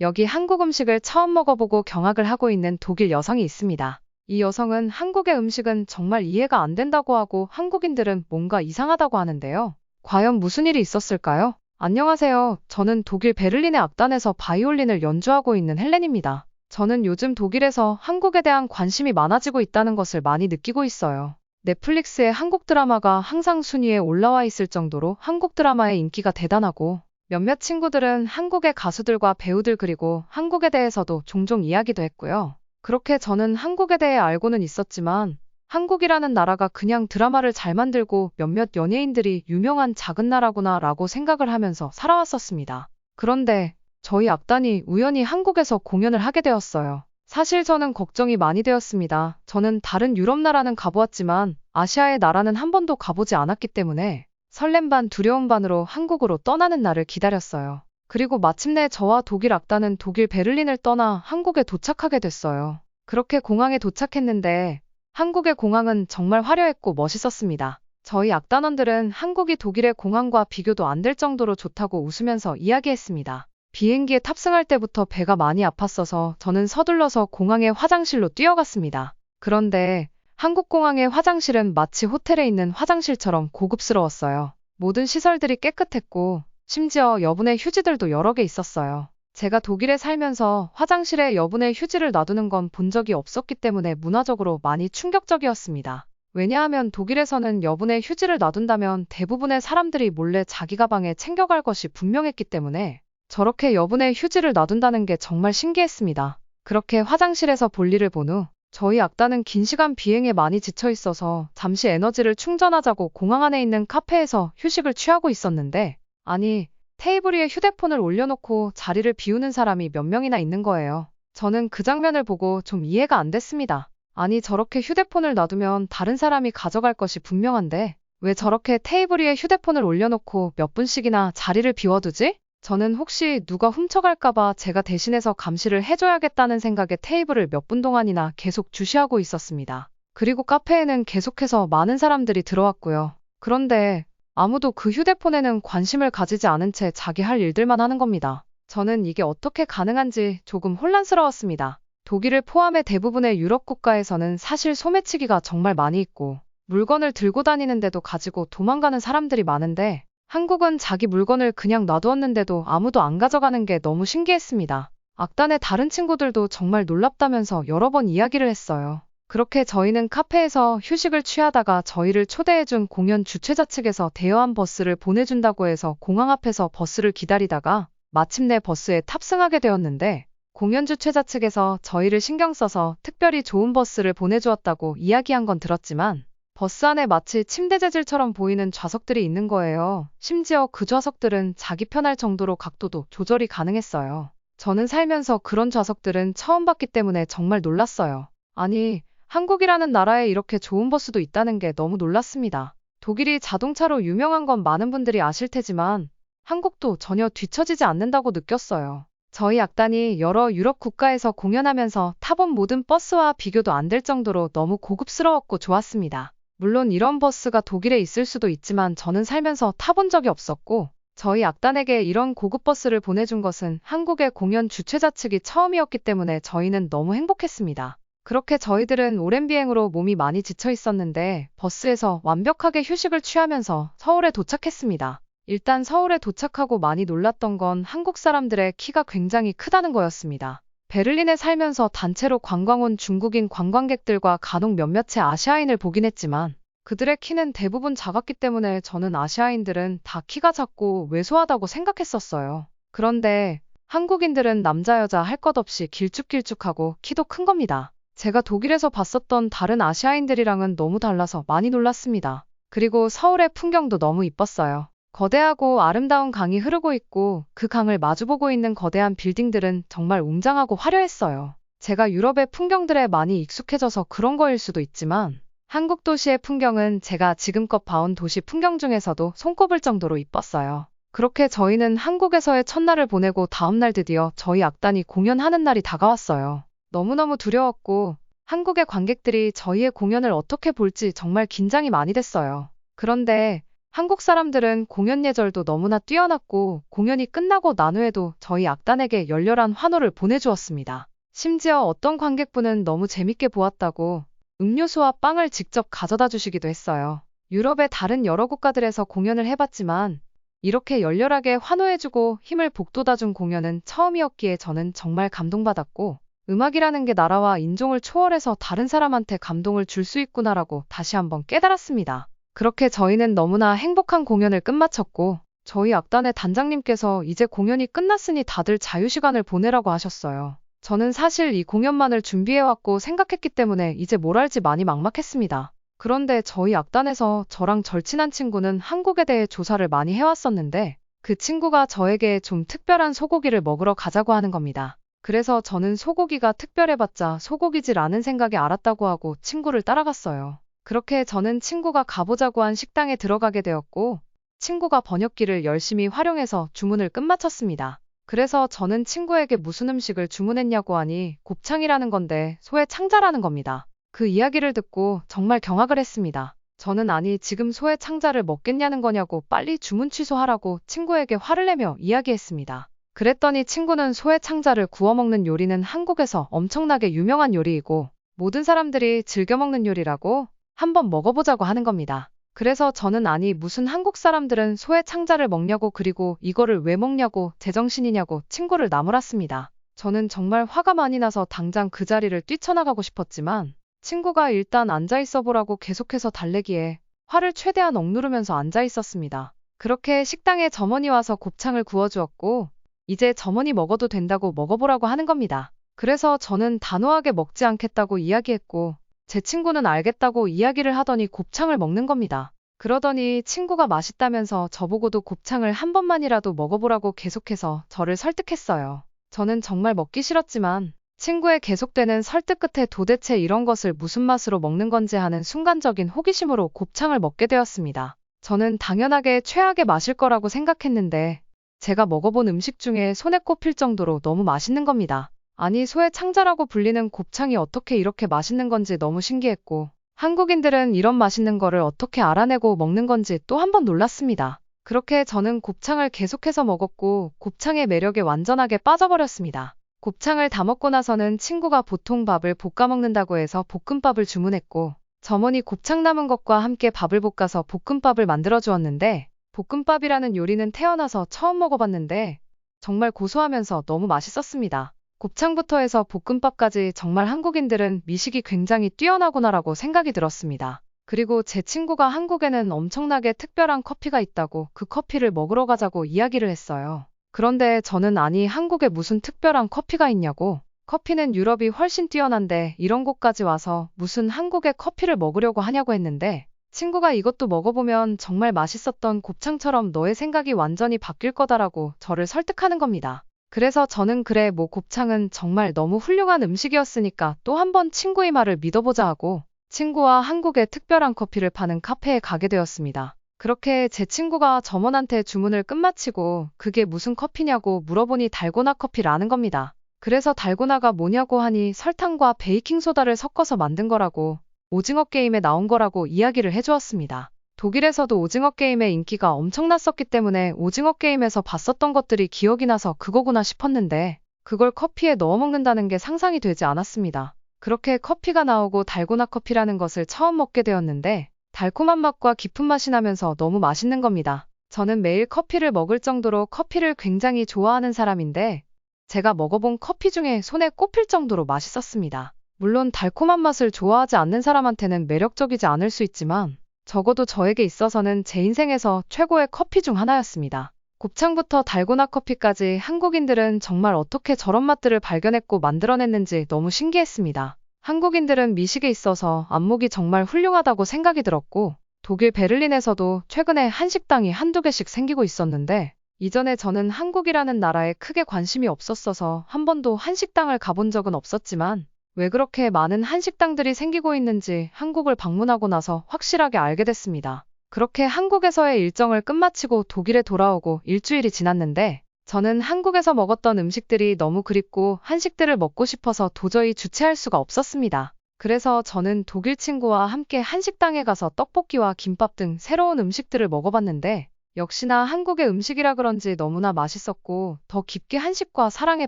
여기 한국 음식을 처음 먹어보고 경악을 하고 있는 독일 여성이 있습니다. 이 여성은 한국의 음식은 정말 이해가 안 된다고 하고 한국인들은 뭔가 이상하다고 하는데요. 과연 무슨 일이 있었을까요? 안녕하세요. 저는 독일 베를린의 악단에서 바이올린을 연주하고 있는 헬렌입니다. 저는 요즘 독일에서 한국에 대한 관심이 많아지고 있다는 것을 많이 느끼고 있어요. 넷플릭스의 한국 드라마가 항상 순위에 올라와 있을 정도로 한국 드라마의 인기가 대단하고 몇몇 친구들은 한국의 가수들과 배우들 그리고 한국에 대해서도 종종 이야기도 했고요. 그렇게 저는 한국에 대해 알고는 있었지만 한국이라는 나라가 그냥 드라마를 잘 만들고 몇몇 연예인들이 유명한 작은 나라구나 라고 생각을 하면서 살아왔었습니다. 그런데 저희 악단이 우연히 한국에서 공연을 하게 되었어요. 사실 저는 걱정이 많이 되었습니다. 저는 다른 유럽 나라는 가보았지만 아시아의 나라는 한 번도 가보지 않았기 때문에 설렘 반 두려움 반으로 한국으로 떠나는 날을 기다렸어요. 그리고 마침내 저와 독일 악단은 독일 베를린을 떠나 한국에 도착하게 됐어요. 그렇게 공항에 도착했는데 한국의 공항은 정말 화려했고 멋있었습니다. 저희 악단원들은 한국이 독일의 공항과 비교도 안 될 정도로 좋다고 웃으면서 이야기했습니다. 비행기에 탑승할 때부터 배가 많이 아팠어서 저는 서둘러서 공항의 화장실로 뛰어갔습니다. 그런데 한국 공항의 화장실은 마치 호텔에 있는 화장실처럼 고급스러웠어요. 모든 시설들이 깨끗했고 심지어 여분의 휴지들도 여러 개 있었어요. 제가 독일에 살면서 화장실에 여분의 휴지를 놔두는 건 본 적이 없었기 때문에 문화적으로 많이 충격적이었습니다. 왜냐하면 독일에서는 여분의 휴지를 놔둔다면 대부분의 사람들이 몰래 자기 가방에 챙겨갈 것이 분명했기 때문에 저렇게 여분의 휴지를 놔둔다는 게 정말 신기했습니다. 그렇게 화장실에서 볼일을 본 후 저희 악단은 긴 시간 비행에 많이 지쳐 있어서 잠시 에너지를 충전하자고 공항 안에 있는 카페에서 휴식을 취하고 있었는데 아니 테이블 위에 휴대폰을 올려놓고 자리를 비우는 사람이 몇 명이나 있는 거예요. 저는 그 장면을 보고 좀 이해가 안 됐습니다. 아니 저렇게 휴대폰을 놔두면 다른 사람이 가져갈 것이 분명한데 왜 저렇게 테이블 위에 휴대폰을 올려놓고 몇 분씩이나 자리를 비워두지? 저는 혹시 누가 훔쳐갈까봐 제가 대신해서 감시를 해줘야겠다는 생각에 테이블을 몇 분 동안이나 계속 주시하고 있었습니다. 그리고 카페에는 계속해서 많은 사람들이 들어왔고요. 그런데 아무도 그 휴대폰에는 관심을 가지지 않은 채 자기 할 일들만 하는 겁니다. 저는 이게 어떻게 가능한지 조금 혼란스러웠습니다. 독일을 포함해 대부분의 유럽 국가에서는 사실 소매치기가 정말 많이 있고 물건을 들고 다니는데도 가지고 도망가는 사람들이 많은데 한국은 자기 물건을 그냥 놔두었는데도 아무도 안 가져가는 게 너무 신기했습니다. 악단의 다른 친구들도 정말 놀랍다면서 여러 번 이야기를 했어요. 그렇게 저희는 카페에서 휴식을 취하다가 저희를 초대해준 공연 주최자 측에서 대여한 버스를 보내준다고 해서 공항 앞에서 버스를 기다리다가 마침내 버스에 탑승하게 되었는데 공연 주최자 측에서 저희를 신경 써서 특별히 좋은 버스를 보내주었다고 이야기한 건 들었지만 버스 안에 마치 침대 재질처럼 보이는 좌석들이 있는 거예요. 심지어 그 좌석들은 자기 편할 정도로 각도도 조절이 가능했어요. 저는 살면서 그런 좌석들은 처음 봤기 때문에 정말 놀랐어요. 아니, 한국이라는 나라에 이렇게 좋은 버스도 있다는 게 너무 놀랐습니다. 독일이 자동차로 유명한 건 많은 분들이 아실 테지만 한국도 전혀 뒤처지지 않는다고 느꼈어요. 저희 악단이 여러 유럽 국가에서 공연하면서 타본 모든 버스와 비교도 안 될 정도로 너무 고급스러웠고 좋았습니다. 물론 이런 버스가 독일에 있을 수도 있지만 저는 살면서 타본 적이 없었고 저희 악단에게 이런 고급 버스를 보내준 것은 한국의 공연 주최자 측이 처음이었기 때문에 저희는 너무 행복했습니다. 그렇게 저희들은 오랜 비행으로 몸이 많이 지쳐 있었는데 버스에서 완벽하게 휴식을 취하면서 서울에 도착했습니다. 일단 서울에 도착하고 많이 놀랐던 건 한국 사람들의 키가 굉장히 크다는 거였습니다. 베를린에 살면서 단체로 관광 온 중국인 관광객들과 간혹 몇몇의 아시아인을 보긴 했지만 그들의 키는 대부분 작았기 때문에 저는 아시아인들은 다 키가 작고 왜소하다고 생각했었어요. 그런데 한국인들은 남자 여자 할 것 없이 길쭉길쭉하고 키도 큰 겁니다. 제가 독일에서 봤었던 다른 아시아인들이랑은 너무 달라서 많이 놀랐습니다. 그리고 서울의 풍경도 너무 이뻤어요. 거대하고 아름다운 강이 흐르고 있고 그 강을 마주보고 있는 거대한 빌딩들은 정말 웅장하고 화려했어요. 제가 유럽의 풍경들에 많이 익숙해져서 그런 거일 수도 있지만 한국 도시의 풍경은 제가 지금껏 봐온 도시 풍경 중에서도 손꼽을 정도로 이뻤어요. 그렇게 저희는 한국에서의 첫날을 보내고 다음날 드디어 저희 악단이 공연하는 날이 다가왔어요. 너무너무 두려웠고 한국의 관객들이 저희의 공연을 어떻게 볼지 정말 긴장이 많이 됐어요. 그런데 한국 사람들은 공연 예절도 너무나 뛰어났고 공연이 끝나고 난 후에도 저희 악단에게 열렬한 환호를 보내주었습니다. 심지어 어떤 관객분은 너무 재밌게 보았다고 음료수와 빵을 직접 가져다 주시기도 했어요. 유럽의 다른 여러 국가들에서 공연을 해봤지만 이렇게 열렬하게 환호해주고 힘을 북돋아준 공연은 처음이었기에 저는 정말 감동받았고 음악이라는 게 나라와 인종을 초월해서 다른 사람한테 감동을 줄 수 있구나라고 다시 한번 깨달았습니다. 그렇게 저희는 너무나 행복한 공연을 끝마쳤고 저희 악단의 단장님께서 이제 공연이 끝났으니 다들 자유시간을 보내라고 하셨어요. 저는 사실 이 공연만을 준비해왔고 생각했기 때문에 이제 뭘 할지 많이 막막했습니다. 그런데 저희 악단에서 저랑 절친한 친구는 한국에 대해 조사를 많이 해왔었는데 그 친구가 저에게 좀 특별한 소고기를 먹으러 가자고 하는 겁니다. 그래서 저는 소고기가 특별해봤자 소고기지라는 생각에 알았다고 하고 친구를 따라갔어요. 그렇게 저는 친구가 가보자고 한 식당에 들어가게 되었고 친구가 번역기를 열심히 활용해서 주문을 끝마쳤습니다. 그래서 저는 친구에게 무슨 음식을 주문했냐고 하니 곱창이라는 건데 소의 창자라는 겁니다. 그 이야기를 듣고 정말 경악을 했습니다. 저는 아니 지금 소의 창자를 먹겠냐는 거냐고 빨리 주문 취소하라고 친구에게 화를 내며 이야기했습니다. 그랬더니 친구는 소의 창자를 구워 먹는 요리는 한국에서 엄청나게 유명한 요리이고 모든 사람들이 즐겨 먹는 요리라고 한번 먹어보자고 하는 겁니다. 그래서 저는 아니 무슨 한국 사람들은 소의 창자를 먹냐고 그리고 이거를 왜 먹냐고 제정신이냐고 친구를 나무랐습니다. 저는 정말 화가 많이 나서 당장 그 자리를 뛰쳐나가고 싶었지만 친구가 일단 앉아있어 보라고 계속해서 달래기에 화를 최대한 억누르면서 앉아있었습니다. 그렇게 식당에 점원이 와서 곱창을 구워주었고 이제 점원이 먹어도 된다고 먹어보라고 하는 겁니다. 그래서 저는 단호하게 먹지 않겠다고 이야기했고 제 친구는 알겠다고 이야기를 하더니 곱창을 먹는 겁니다. 그러더니 친구가 맛있다면서 저보고도 곱창을 한 번만이라도 먹어보라고 계속해서 저를 설득했어요. 저는 정말 먹기 싫었지만 친구의 계속되는 설득 끝에 도대체 이런 것을 무슨 맛으로 먹는 건지 하는 순간적인 호기심으로 곱창을 먹게 되었습니다. 저는 당연하게 최악의 맛일 거라고 생각했는데 제가 먹어본 음식 중에 손에 꼽힐 정도로 너무 맛있는 겁니다. 아니 소의 창자라고 불리는 곱창이 어떻게 이렇게 맛있는 건지 너무 신기했고 한국인들은 이런 맛있는 거를 어떻게 알아내고 먹는 건지 또 한 번 놀랐습니다. 그렇게 저는 곱창을 계속해서 먹었고 곱창의 매력에 완전하게 빠져버렸습니다. 곱창을 다 먹고 나서는 친구가 보통 밥을 볶아 먹는다고 해서 볶음밥을 주문했고 점원이 곱창 남은 것과 함께 밥을 볶아서 볶음밥을 만들어 주었는데 볶음밥이라는 요리는 태어나서 처음 먹어봤는데 정말 고소하면서 너무 맛있었습니다. 곱창부터 해서 볶음밥까지 정말 한국인들은 미식이 굉장히 뛰어나구나라고 생각이 들었습니다. 그리고 제 친구가 한국에는 엄청나게 특별한 커피가 있다고 그 커피를 먹으러 가자고 이야기를 했어요. 그런데 저는 아니 한국에 무슨 특별한 커피가 있냐고 커피는 유럽이 훨씬 뛰어난데 이런 곳까지 와서 무슨 한국의 커피를 먹으려고 하냐고 했는데 친구가 이것도 먹어보면 정말 맛있었던 곱창처럼 너의 생각이 완전히 바뀔 거다라고 저를 설득하는 겁니다. 그래서 저는 그래 뭐 곱창은 정말 너무 훌륭한 음식이었으니까 또 한 번 친구의 말을 믿어보자 하고 친구와 한국의 특별한 커피를 파는 카페에 가게 되었습니다. 그렇게 제 친구가 점원한테 주문을 끝마치고 그게 무슨 커피냐고 물어보니 달고나 커피라는 겁니다. 그래서 달고나가 뭐냐고 하니 설탕과 베이킹소다를 섞어서 만든 거라고 오징어 게임에 나온 거라고 이야기를 해주었습니다. 독일에서도 오징어 게임의 인기가 엄청났었기 때문에 오징어 게임에서 봤었던 것들이 기억이 나서 그거구나 싶었는데 그걸 커피에 넣어 먹는다는 게 상상이 되지 않았습니다. 그렇게 커피가 나오고 달고나 커피라는 것을 처음 먹게 되었는데 달콤한 맛과 깊은 맛이 나면서 너무 맛있는 겁니다. 저는 매일 커피를 먹을 정도로 커피를 굉장히 좋아하는 사람인데 제가 먹어본 커피 중에 손에 꼽힐 정도로 맛있었습니다. 물론 달콤한 맛을 좋아하지 않는 사람한테는 매력적이지 않을 수 있지만 적어도 저에게 있어서는 제 인생에서 최고의 커피 중 하나였습니다. 곱창부터 달고나 커피까지 한국인들은 정말 어떻게 저런 맛들을 발견했고 만들어냈는지 너무 신기했습니다. 한국인들은 미식에 있어서 안목이 정말 훌륭하다고 생각이 들었고 독일 베를린에서도 최근에 한식당이 한두 개씩 생기고 있었는데 이전에 저는 한국이라는 나라에 크게 관심이 없었어서 한 번도 한식당을 가본 적은 없었지만 왜 그렇게 많은 한식당들이 생기고 있는지 한국을 방문하고 나서 확실하게 알게 됐습니다. 그렇게 한국에서의 일정을 끝마치고 독일에 돌아오고 일주일이 지났는데 저는 한국에서 먹었던 음식들이 너무 그립고 한식들을 먹고 싶어서 도저히 주체할 수가 없었습니다. 그래서 저는 독일 친구와 함께 한식당에 가서 떡볶이와 김밥 등 새로운 음식들을 먹어봤는데 역시나 한국의 음식이라 그런지 너무나 맛있었고 더 깊게 한식과 사랑에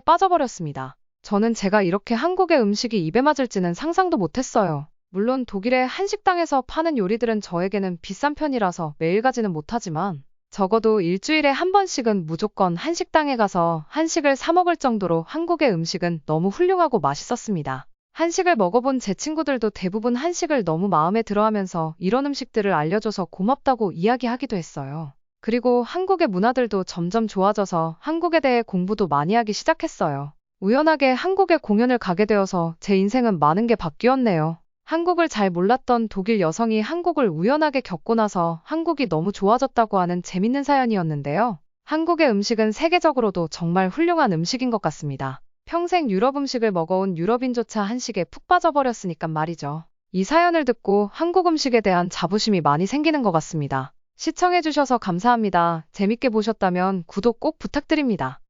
빠져버렸습니다. 저는 제가 이렇게 한국의 음식이 입에 맞을지는 상상도 못했어요. 물론 독일의 한식당에서 파는 요리들은 저에게는 비싼 편이라서 매일 가지는 못하지만 적어도 일주일에 한 번씩은 무조건 한식당에 가서 한식을 사 먹을 정도로 한국의 음식은 너무 훌륭하고 맛있었습니다. 한식을 먹어본 제 친구들도 대부분 한식을 너무 마음에 들어하면서 이런 음식들을 알려줘서 고맙다고 이야기하기도 했어요. 그리고 한국의 문화들도 점점 좋아져서 한국에 대해 공부도 많이 하기 시작했어요. 우연하게 한국에 공연을 가게 되어서 제 인생은 많은 게 바뀌었네요. 한국을 잘 몰랐던 독일 여성이 한국을 우연하게 겪고 나서 한국이 너무 좋아졌다고 하는 재밌는 사연이었는데요. 한국의 음식은 세계적으로도 정말 훌륭한 음식인 것 같습니다. 평생 유럽 음식을 먹어온 유럽인조차 한식에 푹 빠져버렸으니까 말이죠. 이 사연을 듣고 한국 음식에 대한 자부심이 많이 생기는 것 같습니다. 시청해주셔서 감사합니다. 재밌게 보셨다면 구독 꼭 부탁드립니다.